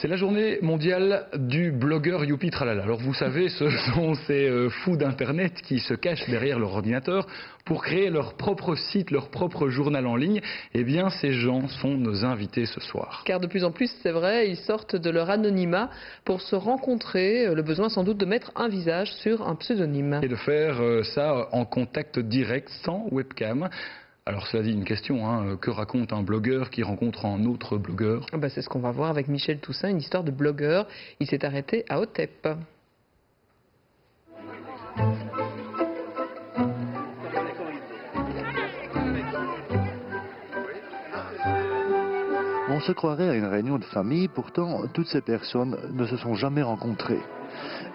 C'est la journée mondiale du blogueur Youpi Tralala. Alors vous savez, ce sont ces fous d'internet qui se cachent derrière leur ordinateur pour créer leur propre site, leur propre journal en ligne. Eh bien, ces gens sont nos invités ce soir. Car de plus en plus, c'est vrai, ils sortent de leur anonymat pour se rencontrer, le besoin sans doute de mettre un visage sur un pseudonyme. Et de faire ça en contact direct, sans webcam. Alors cela dit une question, que raconte un blogueur qui rencontre un autre blogueur? C'est ce qu'on va voir avec Michel Toussaint, une histoire de blogueur. Il s'est arrêté à Otep. On se croirait à une réunion de famille, pourtant toutes ces personnes ne se sont jamais rencontrées.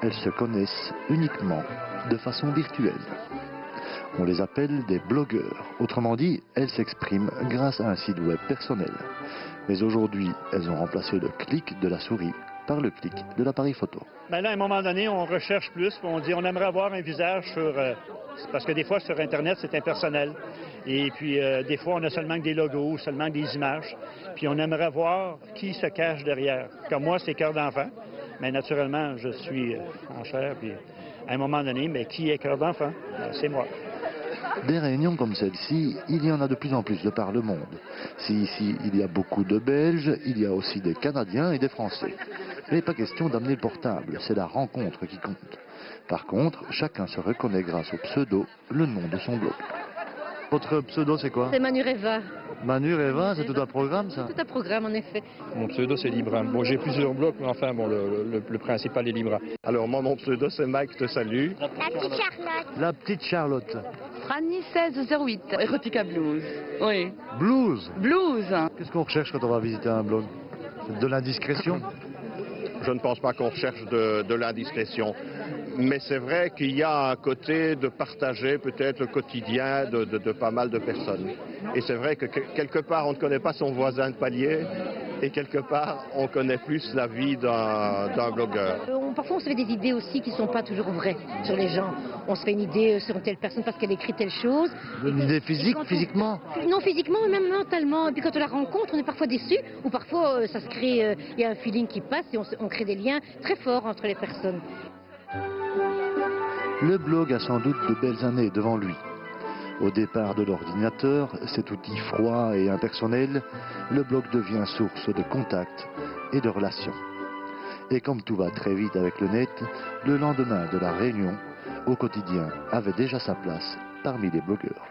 Elles se connaissent uniquement de façon virtuelle. On les appelle des blogueurs. Autrement dit, elles s'expriment grâce à un site web personnel. Mais aujourd'hui, elles ont remplacé le clic de la souris par le clic de l'appareil photo. Là, à un moment donné, on recherche plus, on dit on aimerait avoir un visage sur... parce que des fois, sur Internet, c'est impersonnel. Et puis, des fois, on a seulement que des logos, seulement que des images. Puis, on aimerait voir qui se cache derrière. Comme moi, c'est Cœur d'enfant. Mais naturellement, je suis en chair. Puis, à un moment donné, mais qui est Cœur d'enfant? C'est moi. Des réunions comme celle-ci, il y en a de plus en plus de par le monde. Si ici il y a beaucoup de Belges, il y a aussi des Canadiens et des Français. Mais pas question d'amener le portable, c'est la rencontre qui compte. Par contre, chacun se reconnaît grâce au pseudo, le nom de son blog. Votre pseudo c'est quoi? C'est Manureva. Manureva, c'est tout un programme ça? Tout un programme en effet. Mon pseudo c'est Libra. Bon, j'ai plusieurs blogs, mais enfin bon, le principal est Libra. Alors moi mon pseudo c'est Mike te salue. La petite Charlotte. La petite Charlotte. Franny 1608. Erotica Blues. Oui. Blues. Blues. Qu'est-ce qu'on recherche quand on va visiter un blog? De l'indiscrétion? Je ne pense pas qu'on recherche de l'indiscrétion. Mais c'est vrai qu'il y a un côté de partager peut-être le quotidien de pas mal de personnes. Et c'est vrai que quelque part on ne connaît pas son voisin de palier et quelque part on connaît plus la vie d'un blogueur. Parfois on se fait des idées aussi qui ne sont pas toujours vraies sur les gens. On se fait une idée sur une telle personne parce qu'elle écrit telle chose. Une idée physique, physiquement? Non, physiquement, mais même mentalement. Et puis quand on la rencontre, on est parfois déçu. Ou parfois ça se crée, il y a un feeling qui passe et on crée des liens très forts entre les personnes. Le blog a sans doute de belles années devant lui. Au départ de l'ordinateur, cet outil froid et impersonnel, le blog devient source de contacts et de relations. Et comme tout va très vite avec le net, le lendemain de la réunion, au quotidien, avait déjà sa place parmi les blogueurs.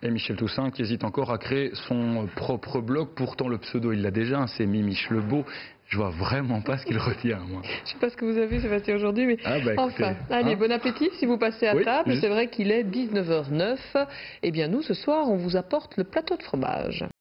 Et Michel Toussaint qui hésite encore à créer son propre blog. Pourtant le pseudo il l'a déjà, c'est Mimiche Lebeau. Je vois vraiment pas ce qu'il retient, moi. Je sais pas ce que vous avez, Sébastien, aujourd'hui, mais enfin, allez, bon appétit si vous passez à table. Juste. C'est vrai qu'il est 19h09. Eh bien, nous, ce soir, on vous apporte le plateau de fromage.